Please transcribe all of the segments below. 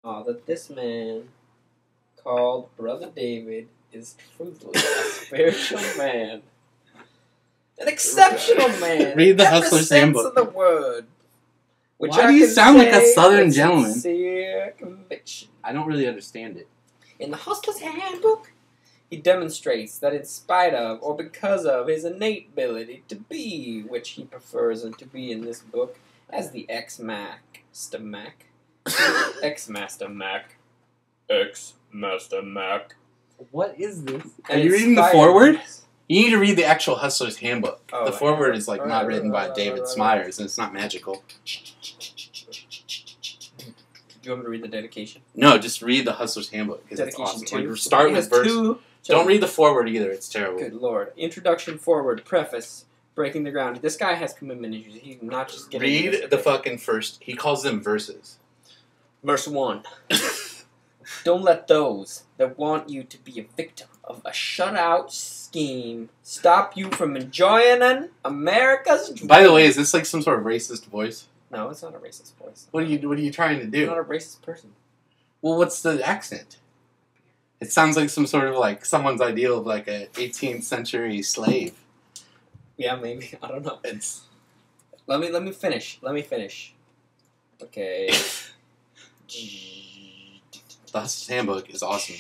that this man called Brother David is truthfully a spiritual man. An exceptional man. Read the in every Hustler's sense Handbook. of the word. Which Why I do you can sound like a say Southern with gentleman? sincere conviction. I don't really understand it. In the Hustler's Handbook, he demonstrates that in spite of or because of his innate ability to be, which he prefers to be in this book, as the X-Master Mac. X-Master Mac. X-Master Mac. What is this? Are And you reading the inspired- foreword? You need to read the actual Hustler's Handbook. Oh, the right. foreword is like Right, not right, written by right, David right, Smyers, and it's not magical. Do you want me to read the dedication? No, just read the Hustler's Handbook because it's Dedication awesome. 2. Like, start It with has verse. 2 Don't read the foreword either. It's terrible. Good lord. Introduction, forward, preface, breaking the ground. This guy has commitment issues. He's not just getting Read the fucking first. He calls them verses. Verse 1. Don't let those that want you to be a victim of a shutout scheme stop you from enjoying America's dream. By the way, is this like some sort of racist voice? No, it's not a racist voice. What are you trying to I'm do? not a racist person. Well, what's the accent? It sounds like some sort of like someone's ideal of like a 18th century slave. Yeah, maybe. I don't know. It's Let me finish. Okay. the Hustler's Handbook is awesome.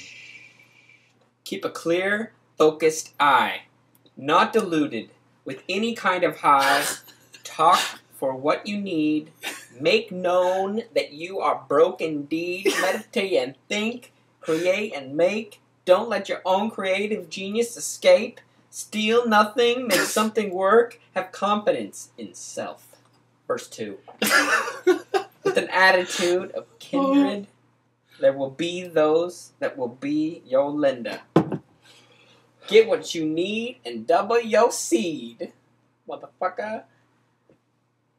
Keep a clear, focused eye, not deluded with any kind of high. Talk for what you need. Make known that you are broke indeed. Meditate and think. Create and make. Don't let your own creative genius escape. Steal nothing. Make something work. Have confidence in self. Verse 2. With an attitude of kindred, there will be those that will be your lender. Get what you need and double your seed. Motherfucker.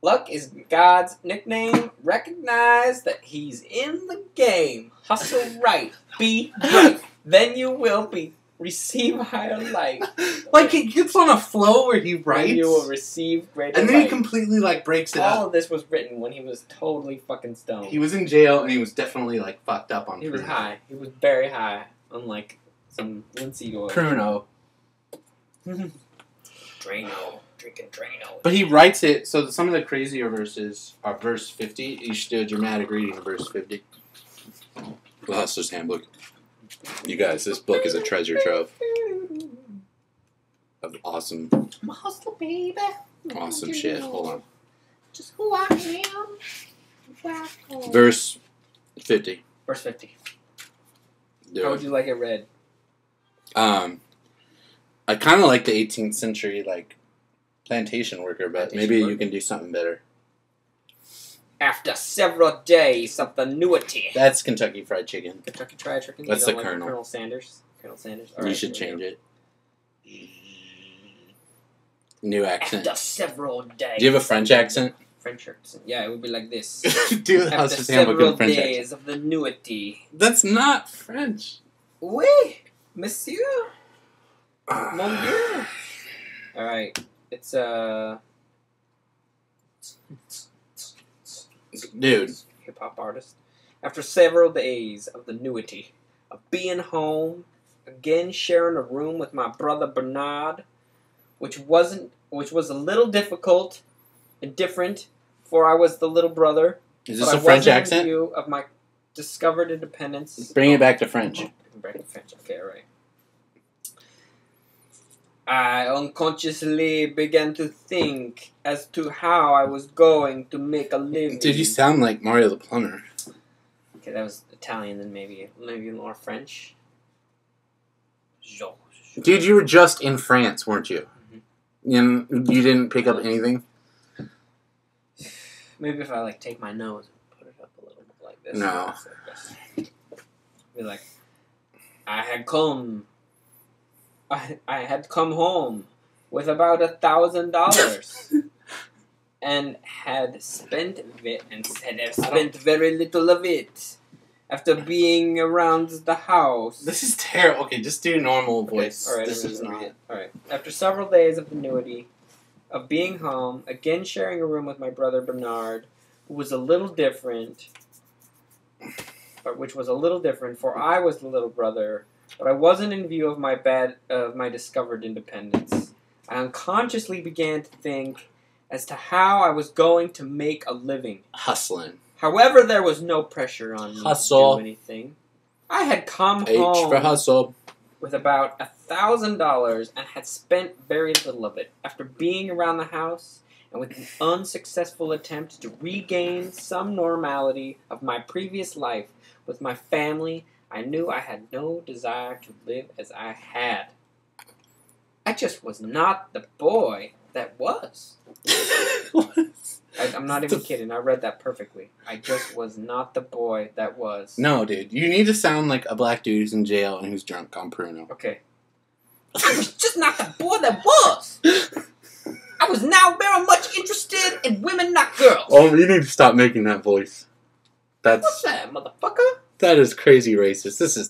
Luck is God's nickname. Recognize that he's in the game. Hustle right. Be right. Then you will be. Receive higher light. Like he gets on a flow where he writes, Then you will receive greater and then he light. completely like breaks it All up. of this was written when he was totally fucking stoned. He was in jail and he was definitely like fucked up on. He was Pruno. high. He was very high. Unlike some linseed oil. Pruno. Drano. Drinking Drano. But he writes it, so some of the crazier verses are verse 50. You should do a dramatic reading of verse 50. The Hustler's Handbook. You guys, this book is a treasure trove of awesome, I'm a hustler, baby. awesome shit. Hold on. Just who I am. Wow. Verse 50. Verse 50. Do How it. would you like it read? I kind of like the 18th century, like, plantation worker, but Plantation maybe worker. you can do something better. After several days of the annuity. That's Kentucky Fried Chicken. Kentucky Fried Chicken. That's You don't the like Colonel. Colonel Sanders. Colonel Sanders. You should change it. New accent. After several days. Do you have a French accent? French accent. Yeah, it would be like this. Do the After Hustler's Handbook several in French accent. days of the annuity. That's not French. Oui, monsieur. Mon Dieu. Alright. It's Dude. hip hop artist. After several days of the annuity of being home, again sharing a room with my brother Bernard, which was a little difficult and different, for I was the little brother. Is this but a I French wasn't in accent? view of my discovered independence. Bring it back to French. Back to French. Okay, alright. I unconsciously began to think as to how I was going to make a living. Dude, you sound like Mario the Plumber. Okay, that was Italian, then maybe more French. Dude, you were just in France, weren't you? You didn't pick up anything? Maybe if I like take my nose and put it up a little bit like this. No. Be like, I had come home with about $1,000 and had spent very little of it after being around the house. This is terrible. Okay, just do normal voice. Alright, This is not. Alright. After several days of annuity, of being home, again sharing a room with my brother Bernard, who was a little different. but which was a little different, for I was the little brother, but I wasn't in view of my discovered independence. I unconsciously began to think as to how I was going to make a living. Hustling. However, there was no pressure on me to do anything. I had come home for hustle. with about $1,000 and had spent very little of it. After being around the house and with an unsuccessful attempt to regain some normality of my previous life with my family, I knew I had no desire to live as I had. I just was not the boy that was. I'm not even kidding. I read that perfectly. I just was not the boy that was. No, dude. You need to sound like a black dude who's in jail and who's drunk on Pruno. Okay. I was just not the boy that was. I was now very much interested in women, not girls. Oh, you need to stop making that voice. What's that, motherfucker? That is crazy racist. This is